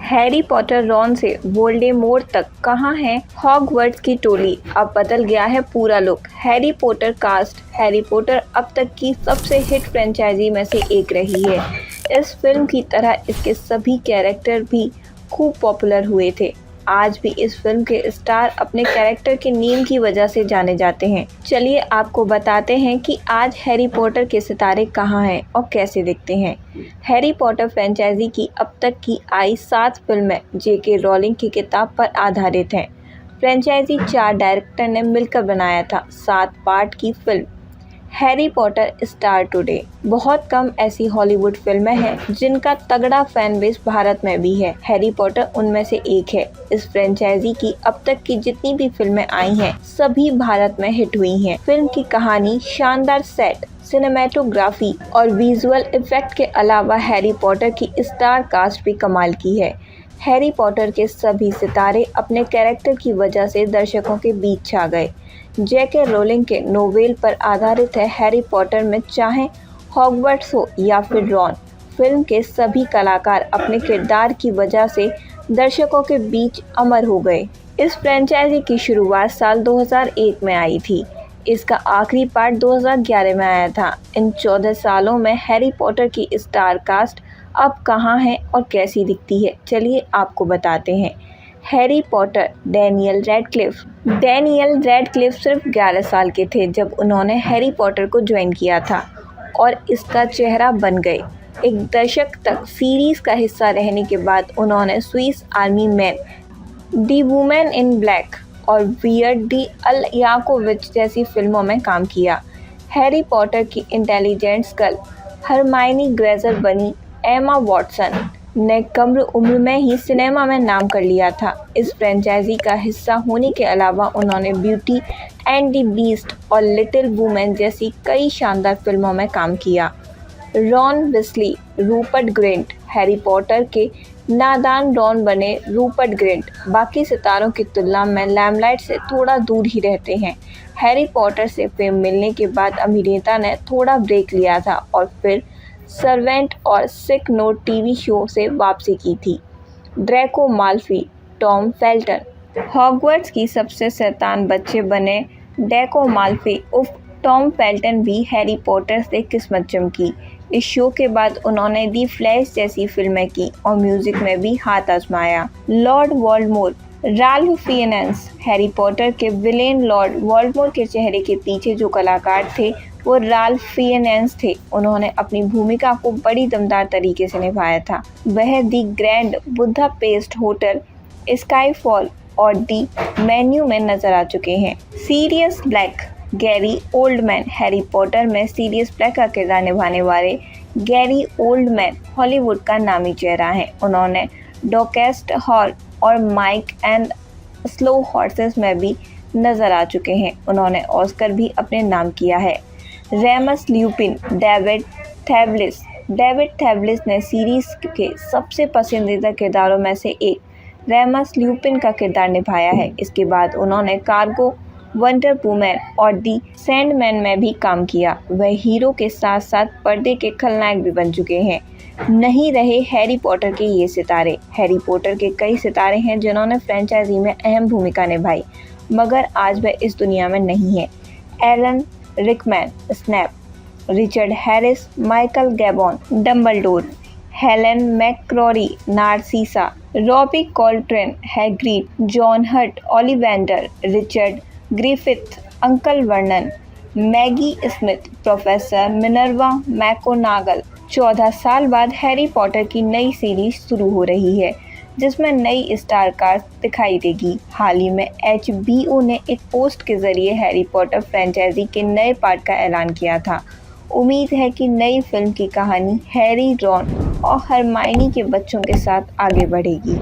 Harry Potter Ron से Voldemort तक कहाँ है हॉगवर्ट्स की टोली, अब बदल गया है पूरा look. Harry Potter cast. Harry Potter अब तक की सबसे हिट फ्रेंचाइजी में से एक रही है। इस फिल्म की तरह इसके सभी कैरेक्टर भी खूब पॉपुलर हुए थे। आज भी इस फिल्म के स्टार अपने कैरेक्टर के नेम की वजह से जाने जाते हैं। चलिए आपको बताते हैं कि आज हैरी पॉटर के सितारे कहाँ हैं और कैसे दिखते हैं। हैरी पॉटर फ्रेंचाइजी की अब तक की आई 7 फिल्में जेके रोलिंग की किताब पर आधारित हैं। फ्रेंचाइजी 4 डायरेक्टर ने मिलकर बनाया था। 7 पार्ट की film Harry Potter star today. बहुत कम ऐसी हॉलीवुड फिल्में हैं जिनका तगड़ा फैन बेस भारत में भी है। हैरी पॉटर उनमें से एक है। इस फ्रेंचाइजी की अब तक की जितनी भी फिल्में आई हैं सभी भारत में हिट हुई हैं। फिल्म की कहानी, शानदार सेट, सिनेमेटोग्राफी और विजुअल इफेक्ट के अलावा हैरी पॉटर की स्टार कास्ट भी कमाल की है। हैरी पॉटर के सभी सितारे अपने कैरेक्टर की वजह से दर्शकों के बीच छा गए। जेके रोलिंग के नोवेल पर आधारित है हैरी पॉटर में, चाहे हॉगवर्ट्स हो या फिर रॉन। फिल्म के सभी कलाकार अपने किरदार की वजह से दर्शकों के बीच अमर हो गए। इस फ्रेंचाइजी की शुरुआत साल 2001 में आई थी। इसका आखिरी पार्ट 2011 में आया था। इन 14 सालों में हैरी पॉटर की स्टार कास्ट अब कहाँ है और कैसी दिखती है, चलिए आपको बताते हैं। Harry Potter. Daniel Radcliffe. Daniel Radcliffe सिर्फ 11 साल के थे जब उन्होंने हैरी पॉटर को ज्वाइन किया था और इसका चेहरा बन गए। एक दशक तक सीरीज का हिस्सा रहने के बाद उन्होंने Swiss army man, the women in black और वियर्ड डी अल याकोविच जैसी फिल्मों में काम किया। हैरी पॉटर की इंटेलिजेंट गर्ल हरमाइनी ग्रेजर बनी एमा वॉटसन ने कम उम्र में ही सिनेमा में नाम कर लिया था। इस फ्रेंचाइजी का हिस्सा होने के अलावा उन्होंने ब्यूटी एंड द बीस्ट और लिटिल वुमेन जैसी कई शानदार फिल्मों में काम किया। रॉन विस्ली। रूपर्ट ग्रिंट। हैरी पॉटर के नादान रॉन बने रूपर्ट ग्रिंट बाकी सितारों की तुलना में लैमलाइट से थोड़ा दूर ही रहते हैं। हैरी पॉटर से फेम मिलने के बाद अभिनेता ने थोड़ा ब्रेक लिया था और फिर सर्वेंट और सिक नोट टीवी शो से वापसी की थी। Draco Malfi. Tom Felton. Hogwarts की सबसे शैतान बच्चे बने ड्रैको माल्फी उफ टॉम फेल्टन भी हैरी पॉटर से किस्मत चमकी। इस शो के बाद उन्होंने दी फ्लैश जैसी फिल्में की और म्यूजिक में भी हाथ आजमाया। Lord Voldemort. Ralph Fiennes. Harry Potter के विलेन लॉर्ड वोल्डेमॉर्ट के चेहरे के पीछे जो कलाकार थे वो राल्फ फिएनेंस थे। उन्होंने अपनी भूमिका को बड़ी दमदार तरीके से निभाया था। वह दी ग्रैंड बुदापेस्ट होटल, स्काईफॉल और दी मेन्यू में नजर आ चुके हैं। Sirius Black. Gary Oldman. Harry Potter में सीरियस ब्लैक का किरदार निभाने वाले गैरी ओल्डमैन हॉलीवुड का नामी चेहरा है। उन्होंने डॉकेस्ट हॉल और माइक एंड स्लो हॉर्सेस में भी नजर आ चुके हैं। उन्होंने ऑस्कर भी अपने नाम किया है। Ramus lupin. डेविड थेवलिस। डेविड थेवलिस ने सीरीज के सबसे पसंदीदा किरदारों में से एक रेमस ल्यूपिन का किरदार निभाया है। इसके बाद उन्होंने कार्गो, वंडर वुमन और दी सैंडमैन में भी काम किया। वह हीरो के साथ साथ पर्दे के खलनायक भी बन चुके हैं। नहीं रहे हैरी पॉटर के ये सितारे। हैरी पॉटर के कई सितारे हैं जिन्होंने फ्रेंचाइजी में अहम भूमिका निभाई मगर आज वह इस दुनिया में नहीं है। Alan Rickman Snape, Richard Harris, Michael Gambon Dumbledore, Helen McCrory Narcissa, Robbie Coltrane Hagrid, John Hurt Ollivander, Richard Griffith Uncle Vernon, Maggie Smith, Professor Minerva McGonagall. 14 साल बाद हैरी पॉटर की नई सीरीज शुरू हो रही है जिसमें नई स्टार कास्ट दिखाई देगी। हाल ही में HBO ने एक पोस्ट के जरिए हैरी पॉटर फ्रेंचाइजी के नए पार्ट का ऐलान किया था। उम्मीद है कि नई फिल्म की कहानी हैरी, रॉन और हरमाइनी के बच्चों के साथ आगे बढ़ेगी।